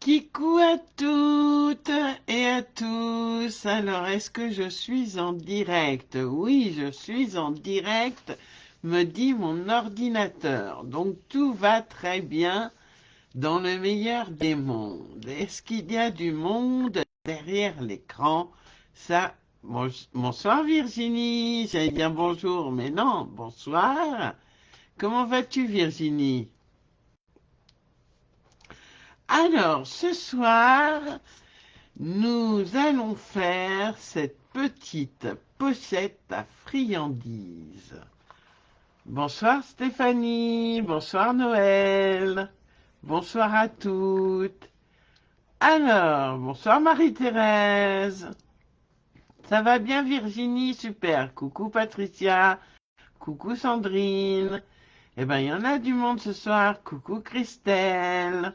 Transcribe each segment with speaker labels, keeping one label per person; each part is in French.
Speaker 1: Kikou à toutes et à tous. Alors, est-ce que je suis en direct? Oui, je suis en direct, me dit mon ordinateur. Donc, tout va très bien dans le meilleur des mondes. Est-ce qu'il y a du monde derrière l'écran? Ça, bonsoir Virginie. J'allais dire bonjour, mais non, bonsoir. Comment vas-tu Virginie? Alors, ce soir, nous allons faire cette petite pochette à friandises. Bonsoir Stéphanie, bonsoir Noël, bonsoir à toutes. Alors, bonsoir Marie-Thérèse. Ça va bien Virginie? Super. Coucou Patricia, coucou Sandrine. Eh ben, il y en a du monde ce soir. Coucou Christelle.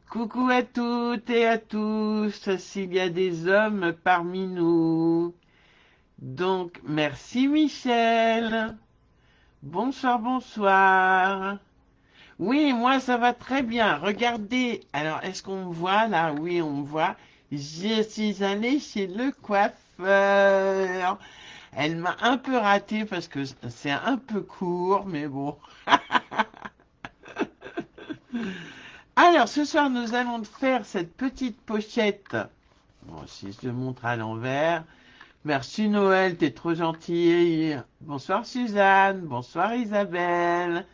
Speaker 1: Coucou à toutes et à tous, s'il y a des hommes parmi nous. Donc, merci Michel. Bonsoir, bonsoir. Oui, moi ça va très bien. Regardez, alors est-ce qu'on me voit là? Oui, on me voit. Je suis allée chez le coiffeur. Elle m'a un peu raté parce que c'est un peu court, mais bon. Alors, ce soir, nous allons faire cette petite pochette. Bon, si je te montre à l'envers. Merci Noël, t'es trop gentille. Bonsoir Suzanne, bonsoir Isabelle.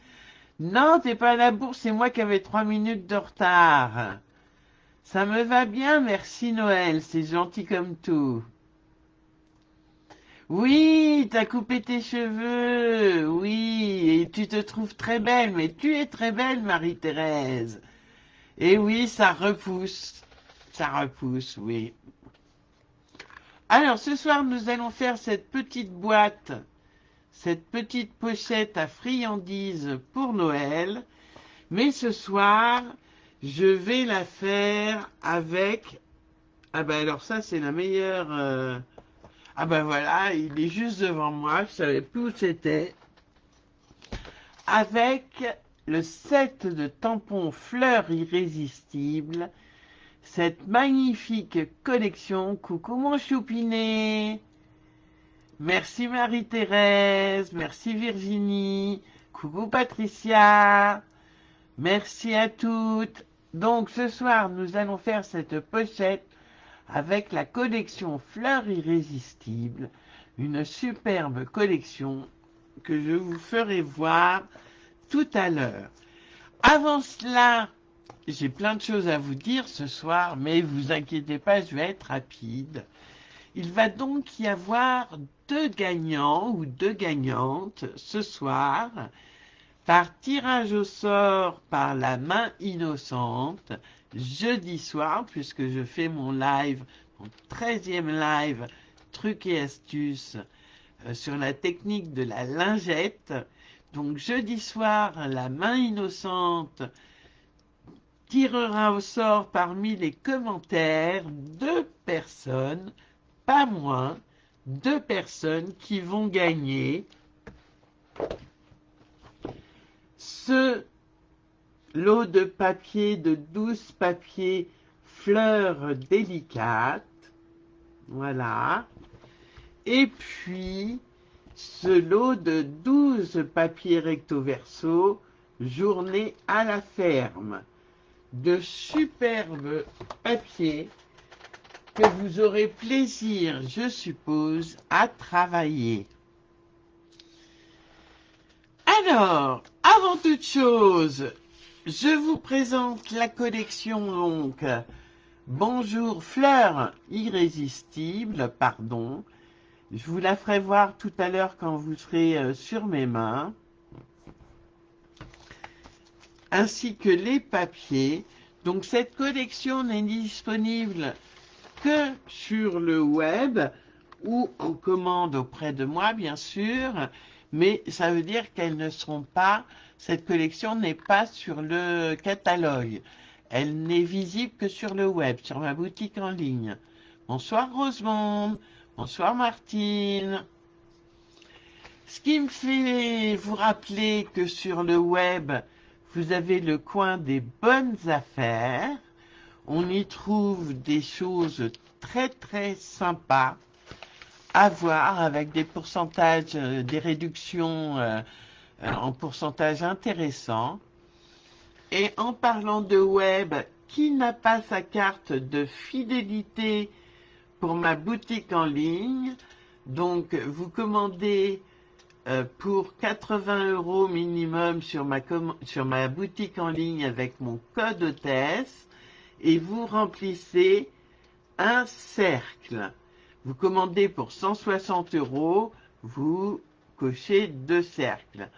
Speaker 1: Non, t'es pas à la bourse, c'est moi qui avais 3 minutes de retard. Ça me va bien, merci Noël, c'est gentil comme tout. Oui, t'as coupé tes cheveux, oui, et tu te trouves très belle, mais tu es très belle, Marie-Thérèse. Et oui, ça repousse, oui. Alors, ce soir, nous allons faire cette petite boîte, cette petite pochette à friandises pour Noël. Mais ce soir, je vais la faire avec... Ah ben alors ça, c'est la meilleure... Ah ben voilà, il est juste devant moi, je savais plus où c'était. Avec le set de tampons fleurs irrésistibles, cette magnifique collection. Coucou mon choupinet. Merci Marie-Thérèse, merci Virginie, coucou Patricia, merci à toutes. Donc ce soir, nous allons faire cette pochette avec la collection Fleurs Irrésistibles, une superbe collection que je vous ferai voir tout à l'heure. Avant cela, j'ai plein de choses à vous dire ce soir, mais vous inquiétez pas, je vais être rapide. Il va donc y avoir 2 gagnants ou 2 gagnantes ce soir par tirage au sort par la main innocente jeudi soir, puisque je fais mon live, mon 13e live trucs et astuces sur la technique de la lingette. Donc jeudi soir, la main innocente tirera au sort parmi les commentaires 2 personnes, pas moins, 2 personnes qui vont gagner ce lot de papier, de 12 papiers fleurs délicates. Voilà. Et puis, ce lot de 12 papiers recto verso, journée à la ferme. De superbes papiers que vous aurez plaisir, je suppose, à travailler. Alors, avant toute chose, je vous présente la collection donc Bonjour Fleurs Irrésistibles, pardon. Je vous la ferai voir tout à l'heure quand vous serez sur mes mains. Ainsi que les papiers. Donc cette collection n'est disponible que sur le web ou en commande auprès de moi, bien sûr, mais ça veut dire qu'elles ne seront pas, cette collection n'est pas sur le catalogue. Elle n'est visible que sur le web, sur ma boutique en ligne. Bonsoir Rosemonde, bonsoir Martine. Ce qui me fait vous rappeler que sur le web, vous avez le coin des bonnes affaires. On y trouve des choses très très sympas à voir avec des pourcentages, des réductions en pourcentage intéressants. Et en parlant de web, qui n'a pas sa carte de fidélité pour ma boutique en ligne? Donc, vous commandez pour 80 € minimum sur ma boutique en ligne avec mon code hôtesse et vous remplissez un cercle. Vous commandez pour 160 €, vous cochez 2 cercles.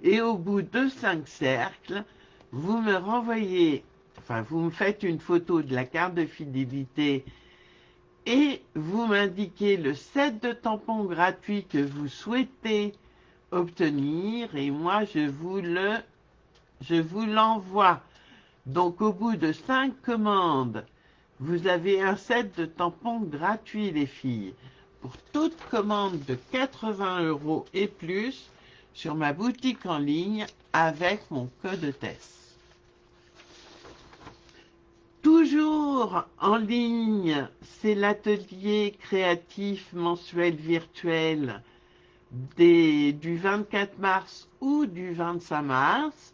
Speaker 1: Et au bout de 5 cercles, vous me renvoyez, enfin vous me faites une photo de la carte de fidélité et vous m'indiquez le set de tampons gratuits que vous souhaitez obtenir et moi je vous l'envoie. Donc au bout de 5 commandes, vous avez un set de tampons gratuit les filles. Pour toute commande de 80 € et plus sur ma boutique en ligne avec mon code TESS. Toujours en ligne, c'est l'atelier créatif mensuel virtuel du 24 mars ou du 25 mars.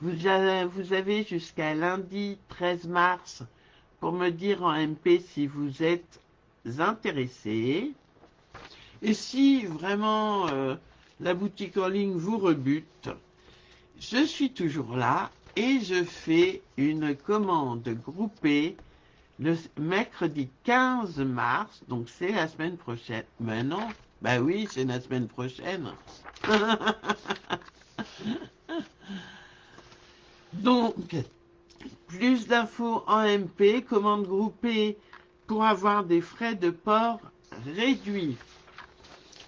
Speaker 1: Vous avez jusqu'à lundi 13 mars pour me dire en MP si vous êtes intéressé. Et si vraiment la boutique en ligne vous rebute, je suis toujours là et je fais une commande groupée le mercredi 15 mars, donc c'est la semaine prochaine. Mais non, bah oui, c'est la semaine prochaine. Donc, plus d'infos en MP, commande groupée pour avoir des frais de port réduits.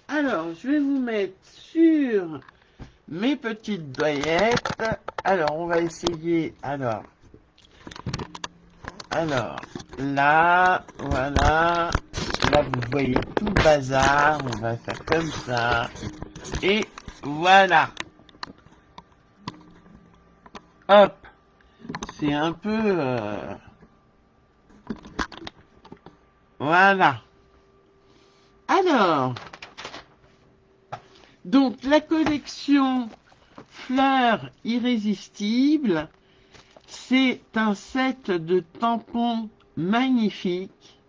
Speaker 1: Alors, je vais vous mettre sur mes petites doyettes. Alors, on va essayer. Alors, là, voilà. Là, vous voyez tout le bazar. On va faire comme ça. Et voilà. Hop. C'est un peu... Voilà. Alors, donc la collection Fleurs irrésistibles, c'est un set de tampons magnifiques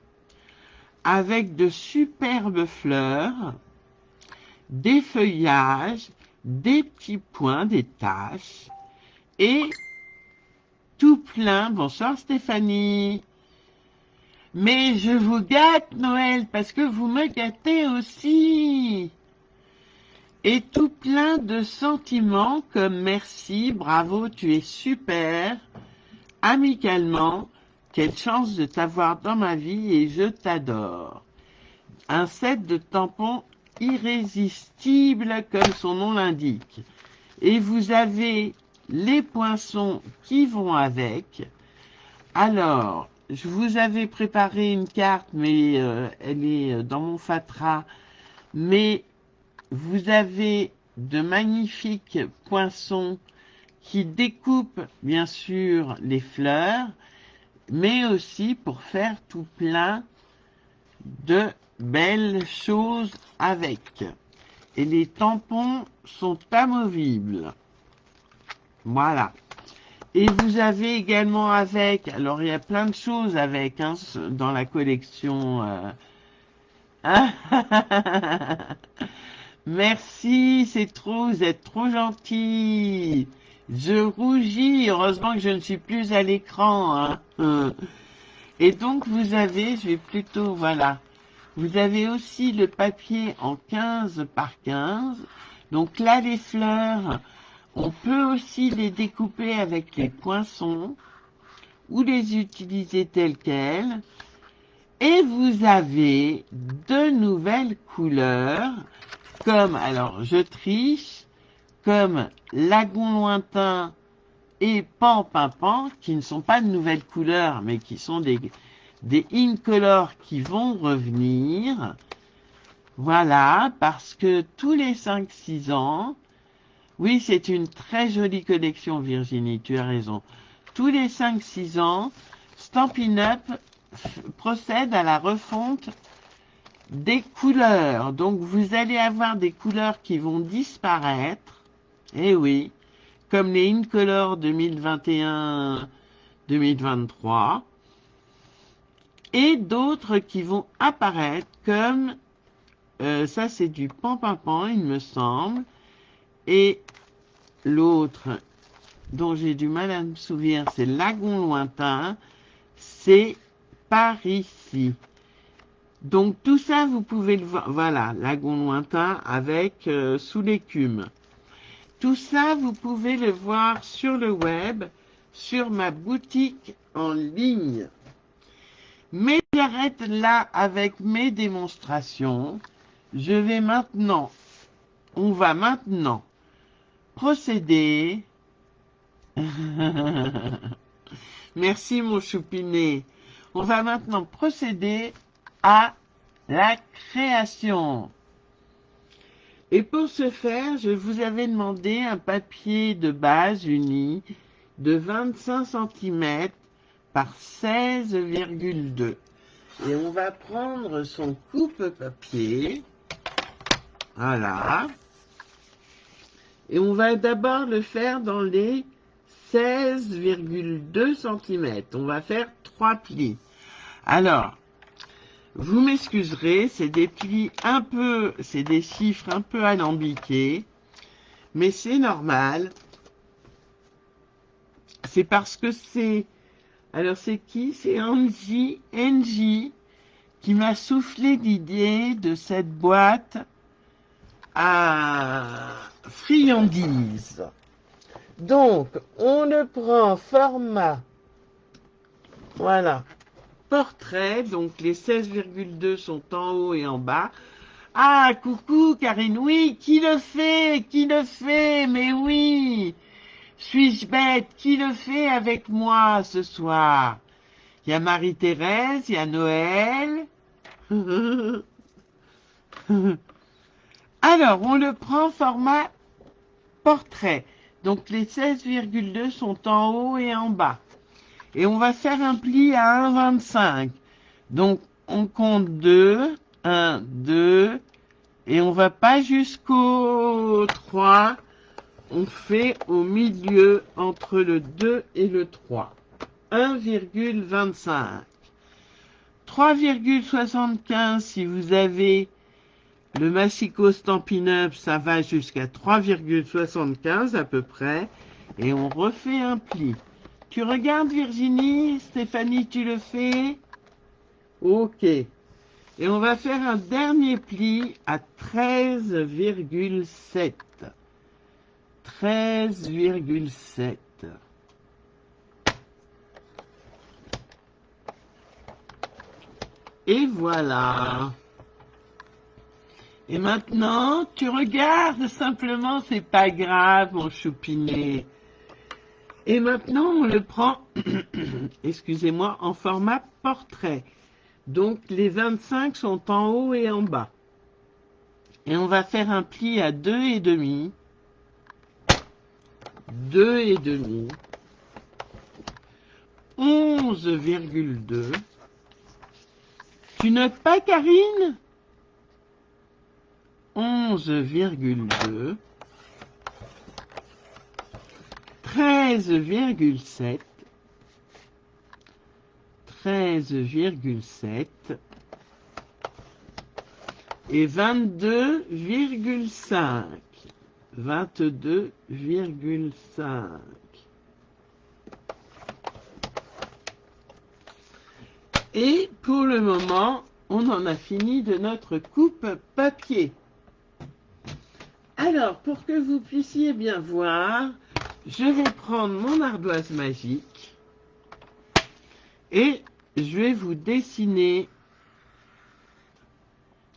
Speaker 1: avec de superbes fleurs, des feuillages, des petits points, des taches et tout plein. Bonsoir Stéphanie. Mais je vous gâte Noël parce que vous me gâtez aussi. Et tout plein de sentiments comme merci, bravo, tu es super, amicalement, quelle chance de t'avoir dans ma vie et je t'adore. Un set de tampons irrésistible comme son nom l'indique. Et vous avez les poinçons qui vont avec. Alors, je vous avais préparé une carte, mais elle est dans mon fatras. Mais vous avez de magnifiques poinçons qui découpent bien sûr les fleurs, mais aussi pour faire tout plein de belles choses avec. Et les tampons sont amovibles. Voilà. Et vous avez également avec, alors il y a plein de choses avec hein, dans la collection. Hein. Merci, c'est trop, vous êtes trop gentil. Je rougis, heureusement que je ne suis plus à l'écran. Hein. Et donc vous avez, je vais plutôt, voilà, vous avez aussi le papier en 15 par 15. Donc là, les fleurs, on peut aussi les découper avec les poinçons ou les utiliser telles quelles. Et vous avez de nouvelles couleurs, comme, alors je triche, comme Lagon Lointain et Pan Pan Pan, qui ne sont pas de nouvelles couleurs, mais qui sont des incolores qui vont revenir. Voilà, parce que tous les 5-6 ans, oui, c'est une très jolie collection, Virginie, tu as raison. Tous les 5-6 ans, Stampin' Up procède à la refonte des couleurs. Donc vous allez avoir des couleurs qui vont disparaître. Eh oui, comme les Incolor 2021-2023. Et d'autres qui vont apparaître comme, ça c'est du Pan-Pan-Pan, il me semble. Et l'autre, dont j'ai du mal à me souvenir, c'est Lagon Lointain. C'est par ici. Donc tout ça, vous pouvez le voir. Voilà, Lagon Lointain avec sous l'écume. Tout ça, vous pouvez le voir sur le web, sur ma boutique en ligne. Mais j'arrête là avec mes démonstrations. On va maintenant procéder. Merci mon choupinet. On va maintenant procéder à la création. Et pour ce faire, je vous avais demandé un papier de base uni de 25 cm par 16,2. Et on va prendre son coupe-papier. Voilà. Et on va d'abord le faire dans les 16,2 cm. On va faire 3 plis. Alors, vous m'excuserez, c'est des plis c'est des chiffres un peu alambiqués, mais c'est normal. C'est parce que alors c'est qui? C'est Angie qui m'a soufflé l'idée de cette boîte à friandises. Donc, on le prend format, voilà, portrait, donc les 16,2 sont en haut et en bas. Ah, coucou Karine, oui, qui le fait? Qui le fait? Mais oui, suis-je bête? Qui le fait avec moi ce soir? Il y a Marie-Thérèse, il y a Noël. Alors, on le prend format portrait. Donc, les 16,2 sont en haut et en bas. Et on va faire un pli à 1,25. Donc, on compte 2, 1, 2, et on va pas jusqu'au 3. On fait au milieu entre le 2 et le 3. 1,25. 3,75 si vous avez le Massico Stampin' Up, ça va jusqu'à 3,75 à peu près. Et on refait un pli. Tu regardes Virginie? Stéphanie, tu le fais? Ok. Et on va faire un dernier pli à 13,7. 13,7. Et voilà. Et maintenant, tu regardes simplement, c'est pas grave, mon choupinet. Et maintenant, on le prend, excusez-moi, en format portrait. Donc, les 25 sont en haut et en bas. Et on va faire un pli à 2,5. 2,5. 11,2. Tu notes pas, Karine? 11,2. 13,7. 13,7. Et 22,5. 22,5. Et pour le moment, on en a fini de notre coupe papier. Alors, pour que vous puissiez bien voir, je vais prendre mon ardoise magique et je vais vous dessiner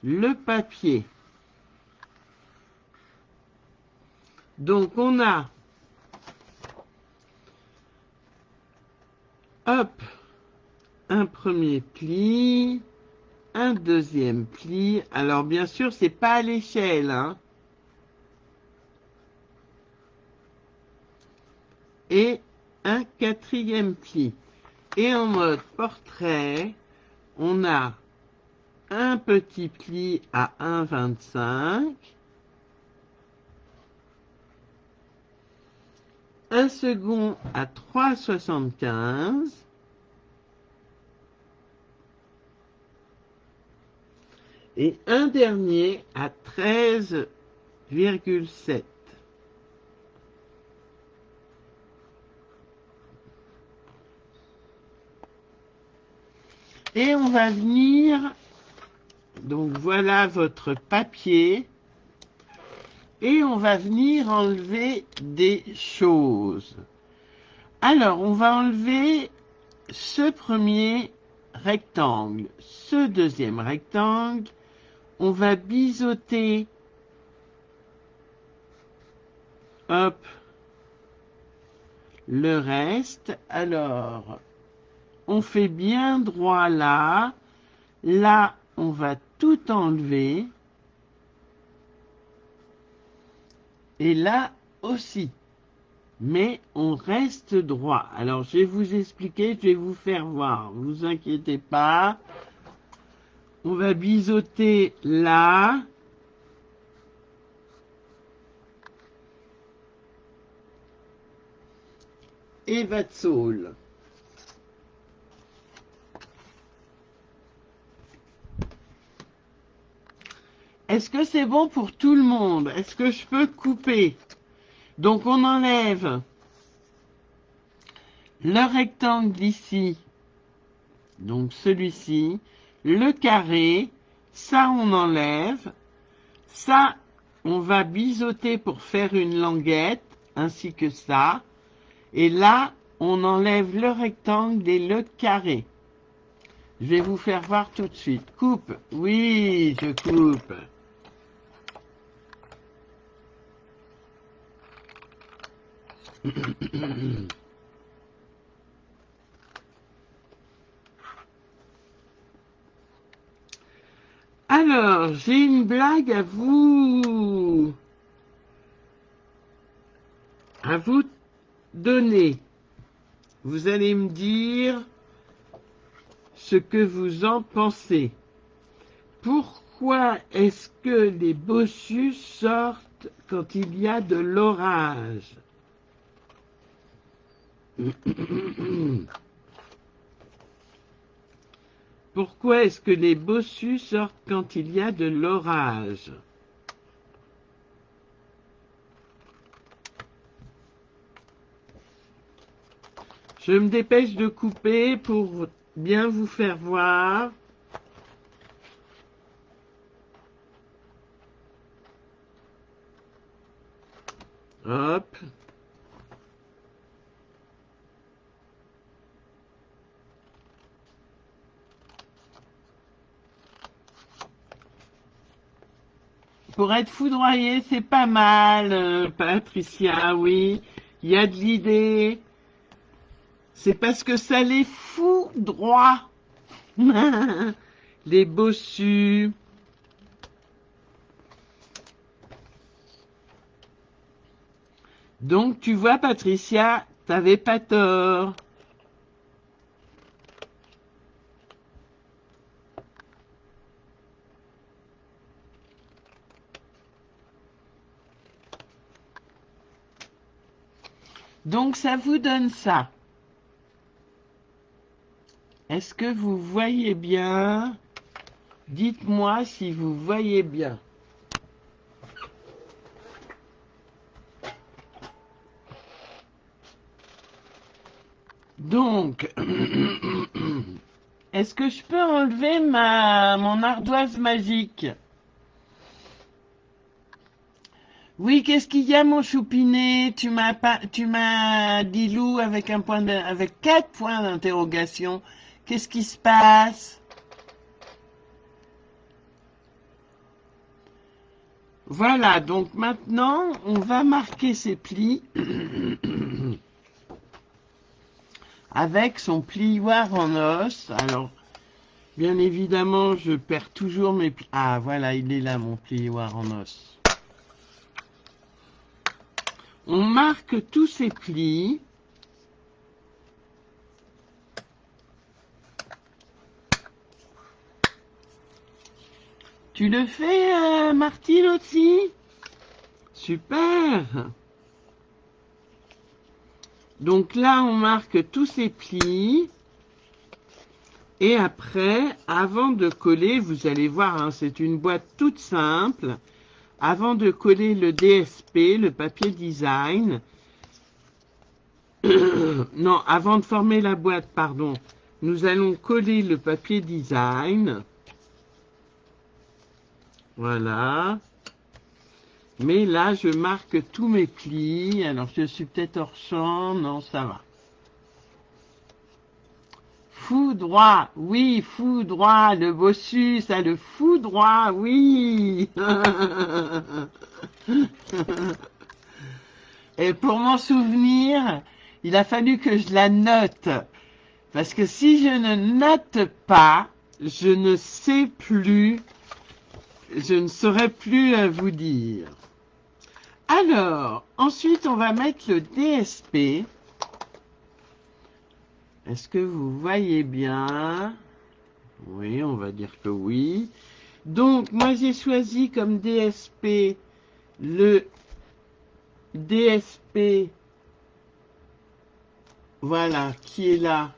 Speaker 1: le papier. Donc, on a, hop, un premier pli, un deuxième pli. Alors, bien sûr, c'est pas à l'échelle, hein. Et un quatrième pli. Et en mode portrait, on a un petit pli à 1,25, un second à 3,75 et un dernier à 13,7. Et on va venir, donc voilà votre papier, et on va venir enlever des choses. Alors, on va enlever ce premier rectangle, ce deuxième rectangle, on va biseauter, hop, le reste. Alors, on fait bien droit là, là, on va tout enlever, et là aussi. Mais on reste droit. Alors, je vais vous expliquer, je vais vous faire voir. Ne vous inquiétez pas. On va biseauter là. Et that's all. Est-ce que c'est bon pour tout le monde? Est-ce que je peux couper? Donc, on enlève le rectangle d'ici. Donc, celui-ci. Le carré. Ça, on enlève. Ça, on va biseauter pour faire une languette, ainsi que ça. Et là, on enlève le rectangle et le carré. Je vais vous faire voir tout de suite. Coupe. Oui, je coupe. Alors, j'ai une blague à vous donner. Vous allez me dire ce que vous en pensez. Pourquoi est-ce que les bossus sortent quand il y a de l'orage? Pourquoi est-ce que les bossus sortent quand il y a de l'orage? Je me dépêche de couper pour bien vous faire voir. Hop. Pour être foudroyé, c'est pas mal, Patricia, oui. Il y a de l'idée. C'est parce que ça les foudroie. Les bossus. Donc, tu vois, Patricia, t'avais pas tort. Donc, ça vous donne ça. Est-ce que vous voyez bien? Dites-moi si vous voyez bien. Donc, est-ce que je peux enlever mon ardoise magique? Oui, qu'est-ce qu'il y a, mon choupinet? Tu m'as dit loup avec avec 4 points d'interrogation. Qu'est-ce qui se passe? Voilà, donc maintenant, on va marquer ses plis avec son plioir en os. Alors, bien évidemment, je perds toujours mes plis. Ah, voilà, il est là, mon plioir en os. On marque tous ces plis. Tu le fais, Martine, aussi? Super. Donc là, on marque tous ces plis. Et après, avant de coller, vous allez voir, hein, c'est une boîte toute simple. Avant de coller le DSP, le papier design, non, avant de former la boîte, pardon, nous allons coller le papier design. Voilà. Mais là, je marque tous mes plis. Alors, je suis peut-être hors champ. Non, ça va. Foudroie, oui, foudroie, le bossu, ça le foudroie, oui. Et pour m'en souvenir, il a fallu que je la note. Parce que si je ne note pas, je ne sais plus, je ne saurais plus vous dire. Alors, ensuite, on va mettre le DSP. Est-ce que vous voyez bien? Oui, on va dire que oui. Donc, moi, j'ai choisi comme DSP le DSP, voilà, qui est là.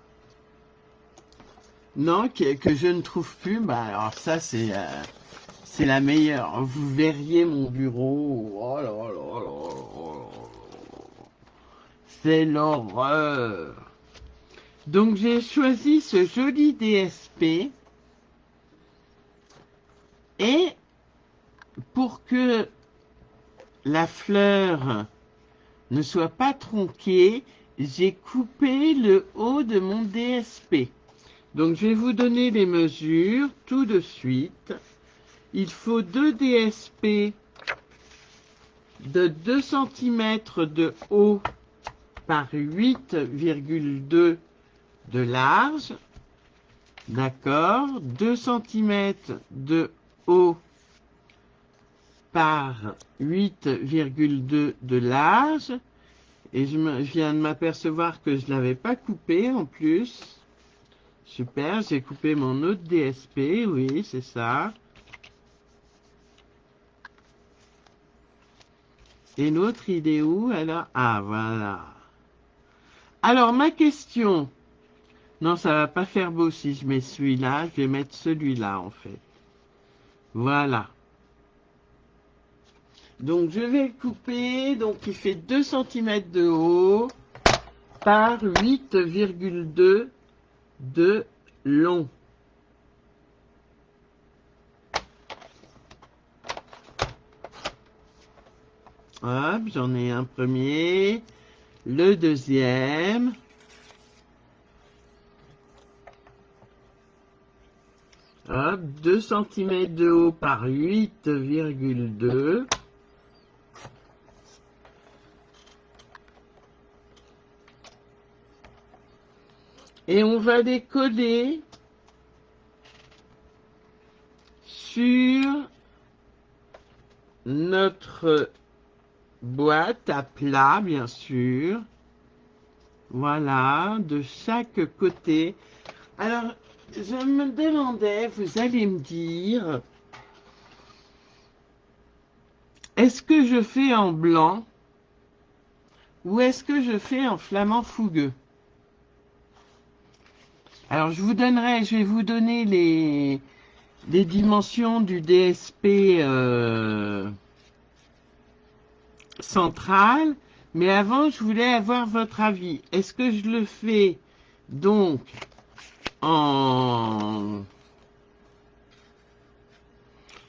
Speaker 1: Non, que je ne trouve plus. Bah, alors ça, c'est la meilleure. Vous verriez mon bureau. Oh là là là là là. C'est l'horreur. Donc, j'ai choisi ce joli DSP. Et pour que la fleur ne soit pas tronquée, j'ai coupé le haut de mon DSP. Donc je vais vous donner les mesures tout de suite. Il faut 2 DSP de 2 cm de haut par 8,2 de large. D'accord, 2 cm de haut par 8,2 de large. Et je viens de m'apercevoir que je ne l'avais pas coupé en plus. Super, j'ai coupé mon autre DSP, oui, c'est ça. Et l'autre, il est où alors? Ah, voilà. Alors, ma question. Non, ça va pas faire beau si je mets celui-là. Je vais mettre celui-là, en fait. Voilà. Donc, je vais le couper. Donc, il fait 2 cm de haut par 8,2 de long. Hop, j'en ai un premier. Le deuxième. Hop, 2 cm de haut par 8,2. Et on va les coller sur notre boîte à plat, bien sûr. Voilà, de chaque côté. Alors, je me demandais, vous allez me dire, est-ce que je fais en blanc ou est-ce que je fais en flamand fougueux? Alors, je vais vous donner les dimensions du DSP central, mais avant, je voulais avoir votre avis. Est-ce que je le fais donc en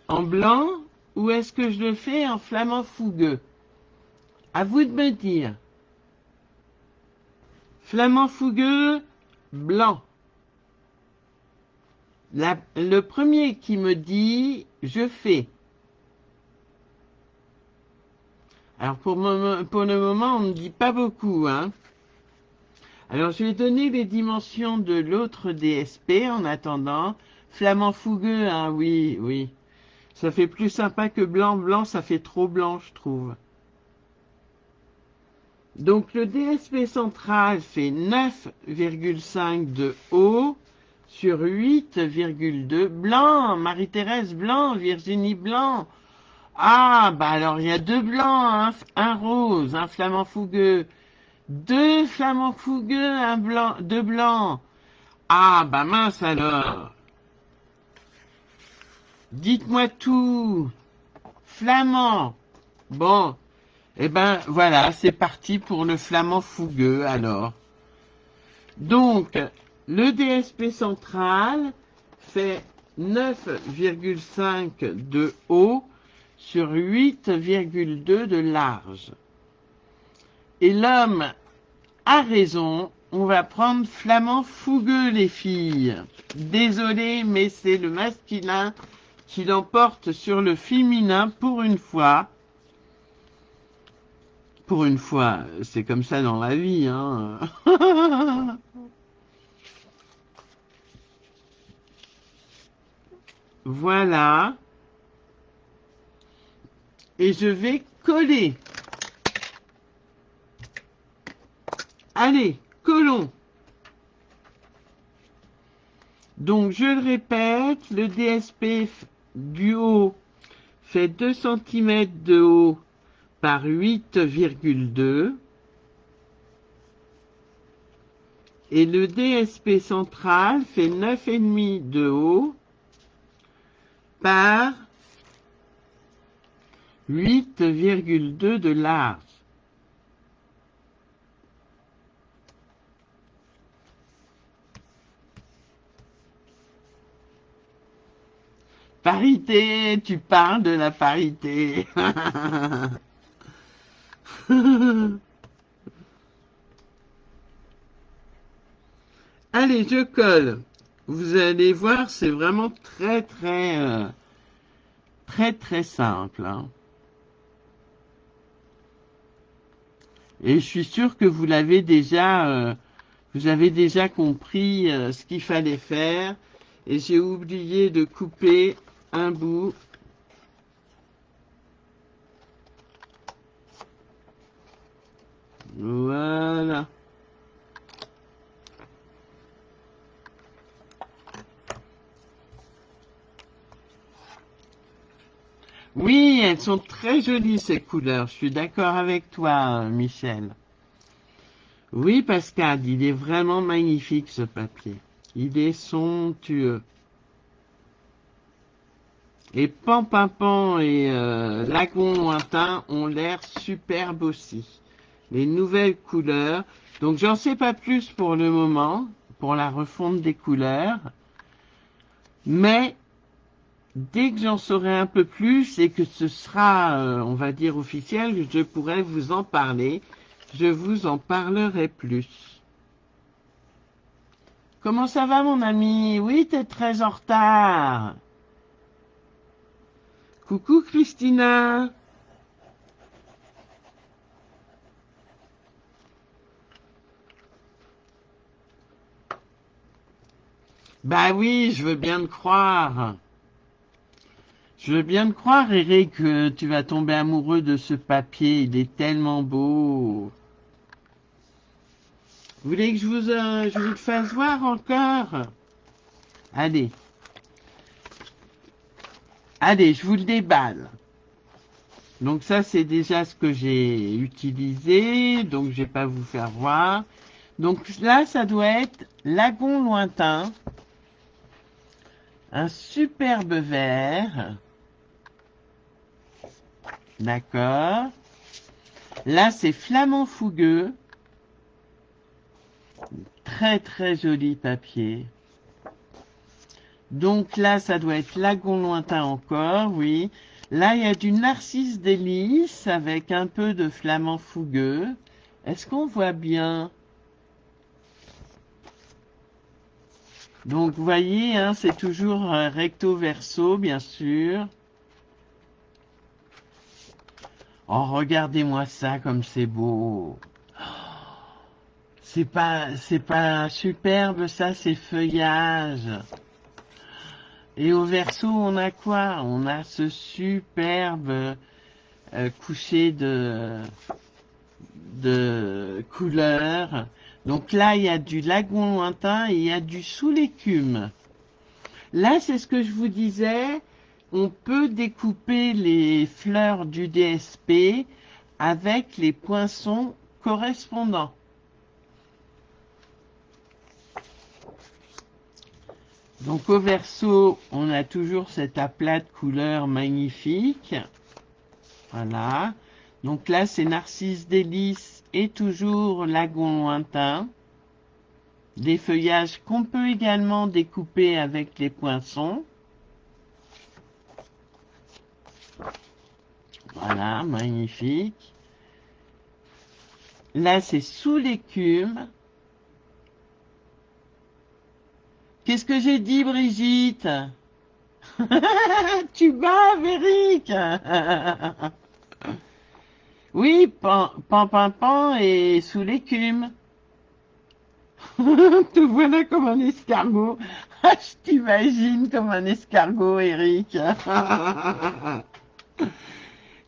Speaker 1: blanc ou est-ce que je le fais en flamand fougueux? À vous de me dire. Flamand fougueux, blanc. Le premier qui me dit, je fais. Alors pour le moment, on ne dit pas beaucoup, hein. Alors je vais donner les dimensions de l'autre DSP en attendant. Flamand fougueux, hein, oui, oui. Ça fait plus sympa que blanc. Blanc, ça fait trop blanc, je trouve. Donc le DSP central fait 9,5 de haut sur 8,2. Blanc, Marie-Thérèse Blanc, Virginie Blanc. Ah, bah alors il y a deux blancs, un rose, un flamant fougueux. Deux flamants fougueux, un blanc, deux blancs. Ah, bah mince alors. Dites-moi tout. Flamand. Bon, eh ben voilà, c'est parti pour le flamand fougueux alors. Donc, le DSP central fait 9,5 de haut sur 8,2 de large. Et l'homme a raison, on va prendre flamand fougueux les filles. Désolé, mais c'est le masculin qui l'emporte sur le féminin pour une fois. Pour une fois, c'est comme ça dans la vie, hein. Voilà. Et je vais coller. Allez, collons. Donc, je le répète, le DSP du haut fait 2 cm de haut par 8,2 et le DSP central fait 9,5 de haut par 8,2 de large. Parité, tu parles de la parité. Allez, je colle. Vous allez voir, c'est vraiment très simple, hein. Et je suis sûr que vous avez déjà compris ce qu'il fallait faire. Et j'ai oublié de couper un bout. Voilà. Oui, elles sont très jolies ces couleurs. Je suis d'accord avec toi, Michel. Oui, Pascal, il est vraiment magnifique ce papier. Il est somptueux. Et Pampimpan et Lagon Lointain ont l'air superbes aussi. Les nouvelles couleurs. Donc j'en sais pas plus pour le moment, pour la refonte des couleurs. Mais dès que j'en saurai un peu plus et que ce sera, on va dire, officiel, je pourrai vous en parler. Je vous en parlerai plus. Comment ça va, mon ami? Oui, t'es très en retard. Coucou, Christina. Bah oui, je veux bien te croire. Je veux bien te croire, Eric, que tu vas tomber amoureux de ce papier. Il est tellement beau. Vous voulez que je vous le fasse voir encore? Allez. Allez, je vous le déballe. Donc ça, c'est déjà ce que j'ai utilisé. Donc je vais pas vous faire voir. Donc là, ça doit être Lagon Lointain. Un superbe vert. D'accord. Là, c'est Flamand Fougueux. Très joli papier. Donc là, ça doit être Lagon Lointain encore, oui. Là, il y a du Narcisse Délice avec un peu de Flamand Fougueux. Est-ce qu'on voit bien? Donc, vous voyez, hein, c'est toujours recto verso, bien sûr. Oh, regardez-moi ça comme c'est beau. C'est pas superbe, ça, ces feuillages. Et au verso, on a quoi? On a ce superbe coucher de couleurs. Donc là, il y a du lagon lointain et il y a du sous l'écume. Là, c'est ce que je vous disais. On peut découper les fleurs du DSP avec les poinçons correspondants. Donc au verso, on a toujours cet aplat de couleurs magnifique. Voilà. Donc là, c'est Narcisse délice et toujours lagon lointain. Des feuillages qu'on peut également découper avec les poinçons. Voilà, magnifique. Là, c'est sous l'écume. Qu'est-ce que j'ai dit, Brigitte? Tu bats, Véric. Oui, pan et sous l'écume. Te voilà comme un escargot. Je t'imagine comme un escargot, Eric.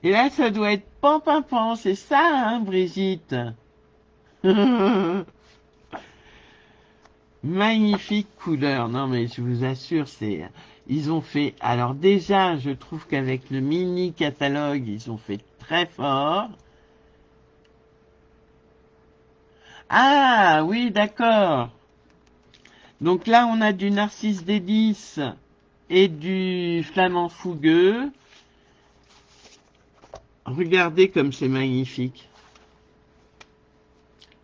Speaker 1: Et là, ça doit être pan, c'est ça, hein, Brigitte? Magnifique couleur. Non, mais je vous assure, ils ont fait, alors déjà, je trouve qu'avec le mini catalogue, ils ont fait très fort. Ah, oui, d'accord. Donc là, on a du Narcisse délice et du Flamand fougueux. Regardez comme c'est magnifique.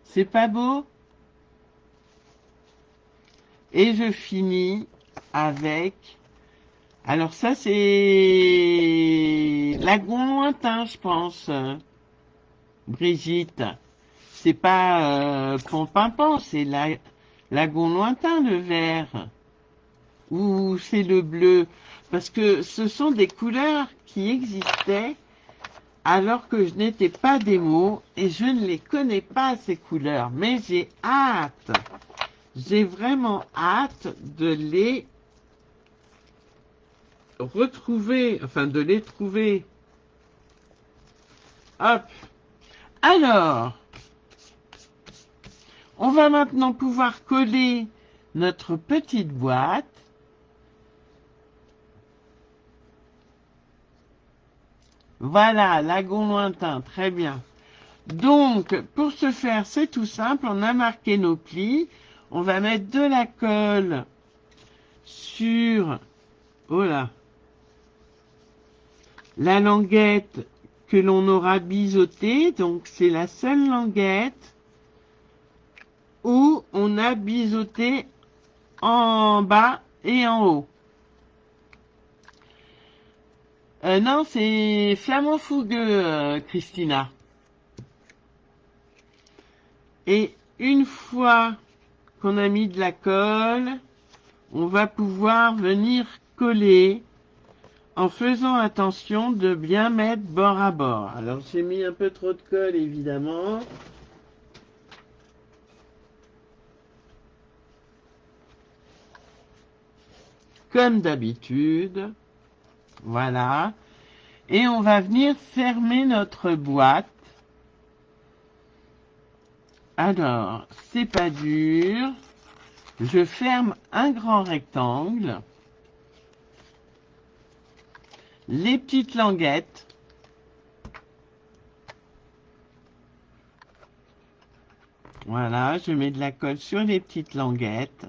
Speaker 1: C'est pas beau? Et je finis avec... Alors ça, c'est lagon lointain, je pense, Brigitte. C'est pas Pont-Pimpant, c'est lagon lointain, le vert. Ou c'est le bleu. Parce que ce sont des couleurs qui existaient alors que je n'étais pas démo et je ne les connais pas, ces couleurs. Mais j'ai hâte. J'ai vraiment hâte de les retrouver, enfin de les trouver. Hop. Alors, on va maintenant pouvoir coller notre petite boîte. Voilà, lagon lointain, très bien. Donc, pour ce faire, c'est tout simple, on a marqué nos plis. On va mettre de la colle sur, oh là, la languette que l'on aura biseautée. Donc, c'est la seule languette où on a biseauté en bas et en haut. Non, c'est Flamand fougueux, Christina. Et une fois qu'on a mis de la colle, on va pouvoir venir coller en faisant attention de bien mettre bord à bord. Alors j'ai mis un peu trop de colle évidemment. Comme d'habitude. Voilà. Et on va venir fermer notre boîte. Alors, c'est pas dur. Je ferme un grand rectangle. Les petites languettes. Voilà, je mets de la colle sur les petites languettes.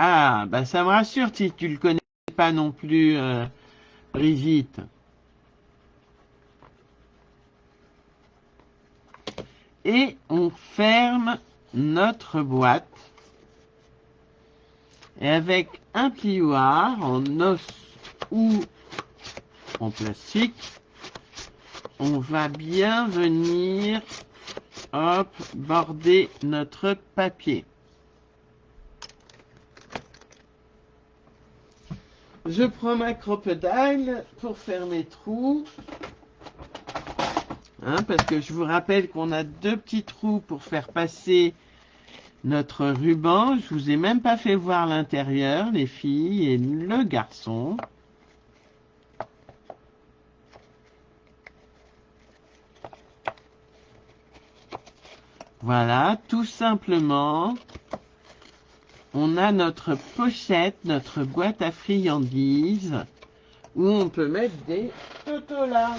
Speaker 1: Ah, bah ça me rassure si tu le connais pas non plus, Brigitte. Et on ferme notre boîte. Et avec un plioir en os ou en plastique, on va bien venir, hop, border notre papier. Je prends ma crocodile pour faire mes trous. Hein, parce que je vous rappelle qu'on a deux petits trous pour faire passer notre ruban. Je vous ai même pas fait voir l'intérieur, les filles et le garçon. Voilà, tout simplement, on a notre pochette, notre boîte à friandises, où on peut mettre des photos là.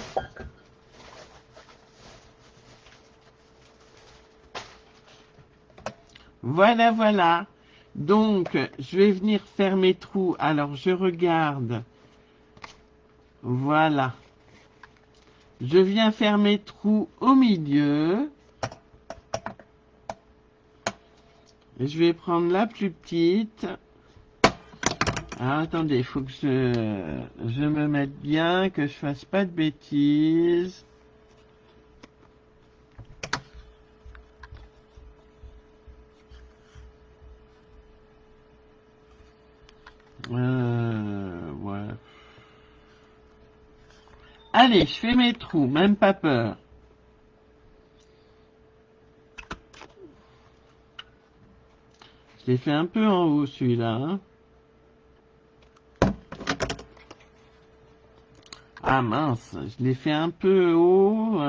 Speaker 1: Voilà, voilà. Donc, je vais venir faire mes trous. Alors, je regarde. Voilà. Je viens faire mes trous au milieu. Et je vais prendre la plus petite. Alors, attendez, il faut que je me mette bien, que je fasse pas de bêtises. Ouais. Allez, je fais mes trous, même pas peur. Je l'ai fait un peu en haut, celui-là. Hein. Ah mince, je l'ai fait un peu haut.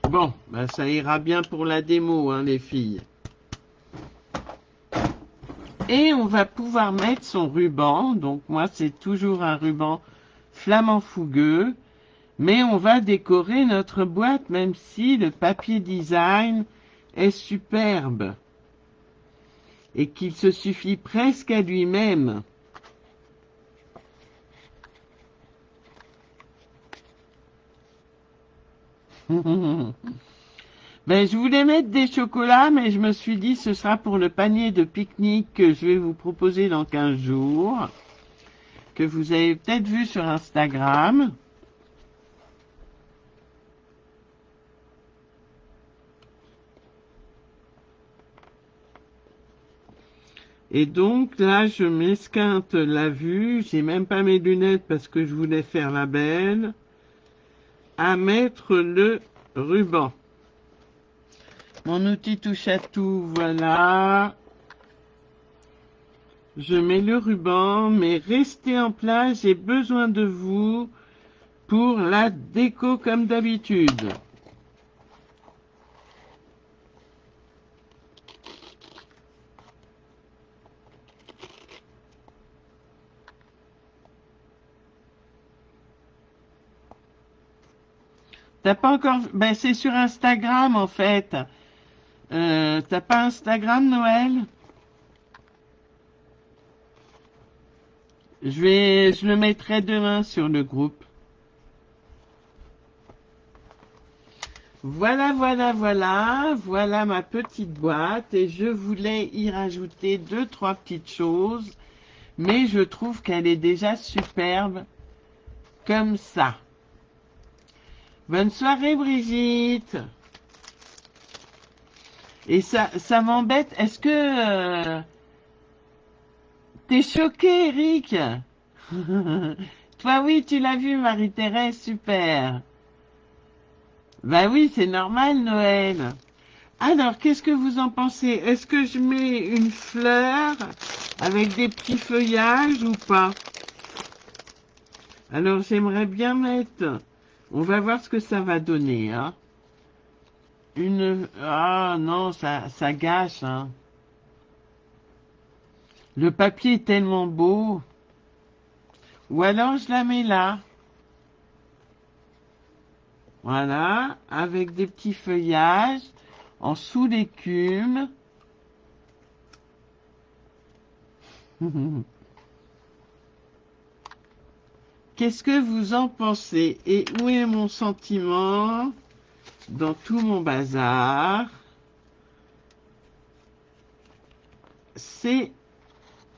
Speaker 1: Bon, ben ça ira bien pour la démo, hein, les filles. Et on va pouvoir mettre son ruban. Donc moi, c'est toujours un ruban flamand fougueux. Mais on va décorer notre boîte, même si le papier design est superbe. Et qu'il se suffit presque à lui-même. Ben, je voulais mettre des chocolats, mais je me suis dit ce sera pour le panier de pique-nique que je vais vous proposer dans 15 jours, que vous avez peut-être vu sur Instagram. Et donc là, je m'esquinte la vue, j'ai même pas mes lunettes parce que je voulais faire la belle, à mettre le ruban. Mon outil touche à tout, voilà. Je mets le ruban, mais restez en place, j'ai besoin de vous pour la déco comme d'habitude. T'as pas encore... Ben, c'est sur Instagram, en fait. T'as pas Instagram, Noël? Je le mettrai demain sur le groupe. Voilà, voilà, voilà. Voilà ma petite boîte. Et je voulais y rajouter 2, 3 petites choses. Mais je trouve qu'elle est déjà superbe. Comme ça. Bonne soirée, Brigitte. Et ça m'embête. Est-ce que t'es choqué, Eric? Toi, oui, tu l'as vu, Marie-Thérèse, super. Bah oui, c'est normal, Noël. Alors, qu'est-ce que vous en pensez? Est-ce que je mets une fleur avec des petits feuillages ou pas? Alors, j'aimerais bien mettre... On va voir ce que ça va donner, hein. Ah non, ça gâche, hein. Le papier est tellement beau. Ou alors, je la mets là. Voilà, avec des petits feuillages en sous l'écume. Qu'est-ce que vous en pensez? Et où est mon sentiment dans tout mon bazar? C'est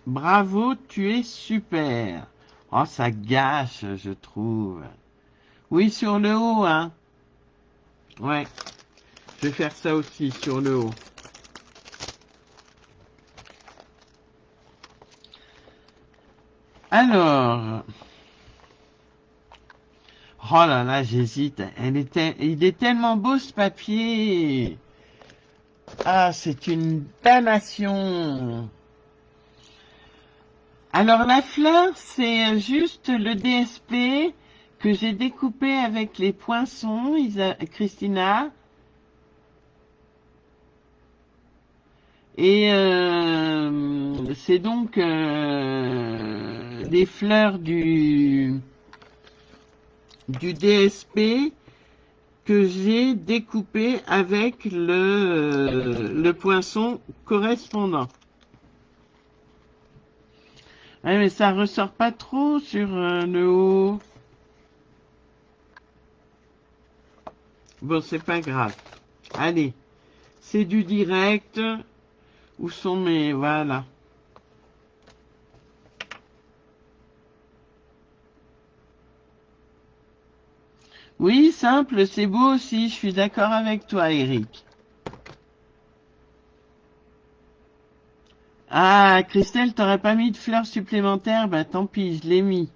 Speaker 1: bravo, tu es super. Oh, ça gâche, je trouve. Oui, sur le haut, hein. Ouais, je vais faire ça aussi sur le haut. Alors, oh là là, j'hésite. Il est tellement beau ce papier. Ah, c'est une damnation. Alors la fleur, c'est juste le DSP que j'ai découpé avec les poinçons, Christina. Et c'est donc des fleurs du DSP que j'ai découpé avec le poinçon correspondant. Ouais, mais ça ressort pas trop sur le haut. Bon, c'est pas grave. Allez, c'est du direct. Où sont mes... Voilà. Oui, simple, c'est beau aussi. Je suis d'accord avec toi, Eric. Ah, Christelle, t'aurais pas mis de fleurs supplémentaires? Bah tant pis, je l'ai mis.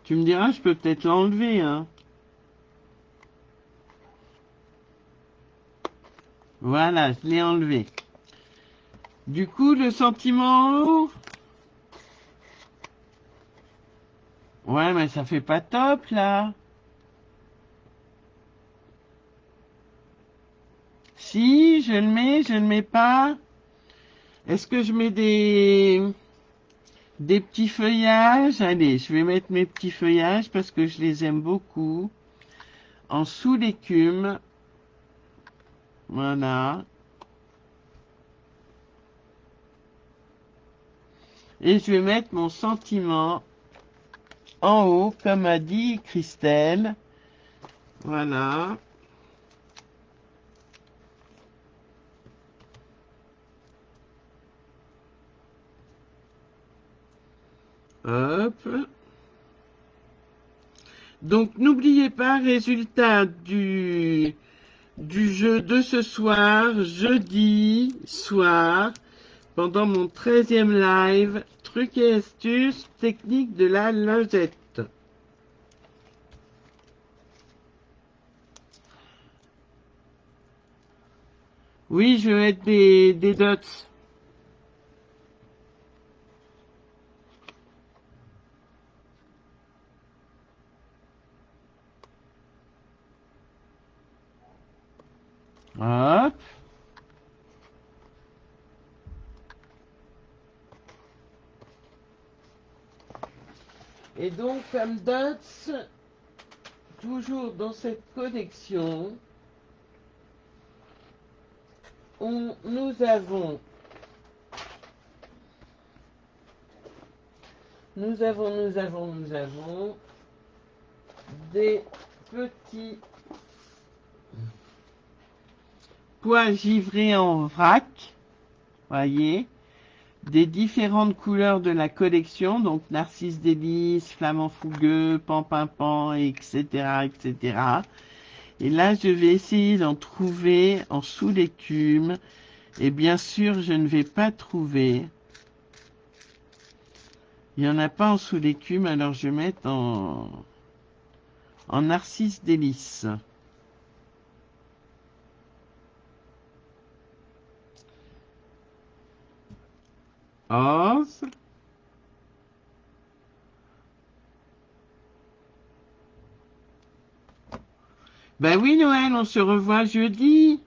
Speaker 1: Tu me diras, je peux peut-être l'enlever, hein. Voilà, je l'ai enlevé. Du coup, le sentiment en haut? Ouais, mais ça fait pas top, là. Si, je le mets pas. Est-ce que je mets des petits feuillages? Allez, je vais mettre mes petits feuillages parce que je les aime beaucoup. En sous l'écume. Voilà. Et je vais mettre mon sentiment en haut, comme a dit Christelle. Voilà. Hop. Donc n'oubliez pas, résultat du jeu de ce soir, jeudi soir, pendant mon 13e live, trucs et astuces, technique de la lingette. Oui, je vais mettre des dots. Hop. Et donc, comme dots, toujours dans cette collection, nous avons des petits pois givrés en vrac, voyez, des différentes couleurs de la collection, donc Narcisse délice, Flamant fougueux, Pampimpan, etc., etc. Et là, je vais essayer d'en trouver en sous l'écume. Et bien sûr, je ne vais pas trouver. Il n'y en a pas en sous l'écume, alors je vais mettre en Narcisse délice. Os. Ben oui, Noël, on se revoit jeudi.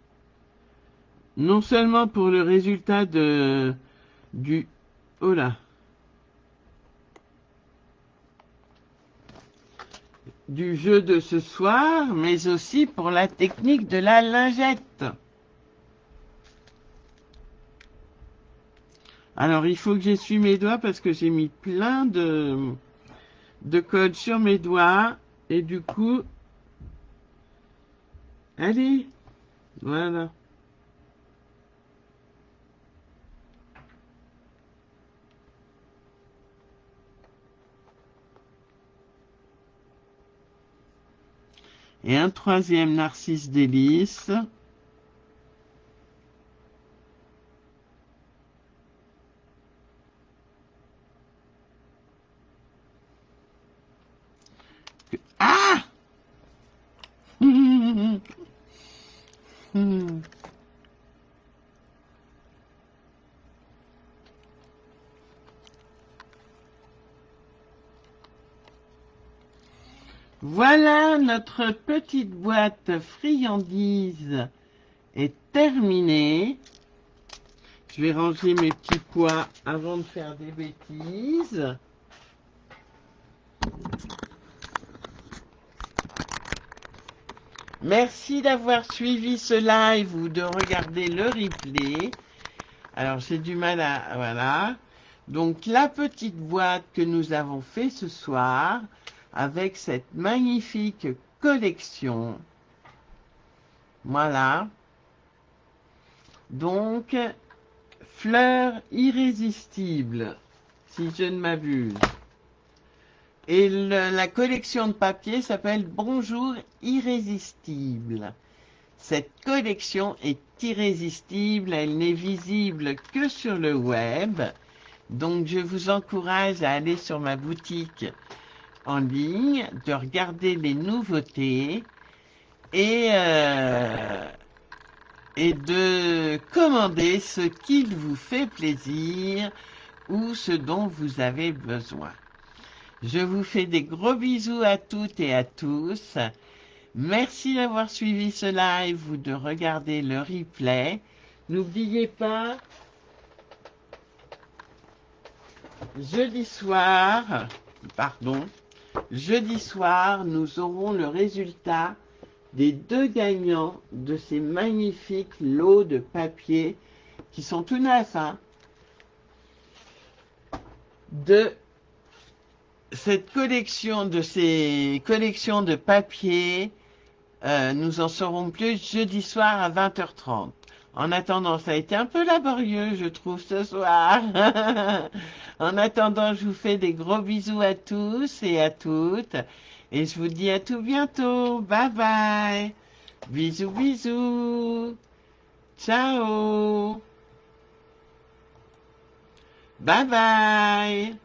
Speaker 1: Non seulement pour le résultat du... Oh là. Du jeu de ce soir, mais aussi pour la technique de la lingette. Alors, il faut que j'essuie mes doigts parce que j'ai mis plein de code sur mes doigts. Et du coup, allez, voilà. Et un troisième Narcisse délice. Ah! Voilà, notre petite boîte friandises est terminée. Je vais ranger mes petits pois avant de faire des bêtises. Merci d'avoir suivi ce live ou de regarder le replay. Alors j'ai du mal à... Voilà. Donc la petite boîte que nous avons fait ce soir avec cette magnifique collection. Voilà. Donc, fleurs irrésistibles, si je ne m'abuse. Et la collection de papier s'appelle Bonjour Irrésistible. Cette collection est irrésistible, elle n'est visible que sur le web. Donc je vous encourage à aller sur ma boutique en ligne, de regarder les nouveautés et de commander ce qu'il vous fait plaisir ou ce dont vous avez besoin. Je vous fais des gros bisous à toutes et à tous. Merci d'avoir suivi ce live ou de regarder le replay. N'oubliez pas, jeudi soir, nous aurons le résultat des 2 gagnants de ces magnifiques lots de papier qui sont tout neufs, hein, de cette collection, de ces collections de papier. Nous en saurons plus jeudi soir à 20h30. En attendant, ça a été un peu laborieux, je trouve, ce soir. En attendant, je vous fais des gros bisous à tous et à toutes. Et je vous dis à tout bientôt. Bye bye. Bisous, bisous. Ciao. Bye bye.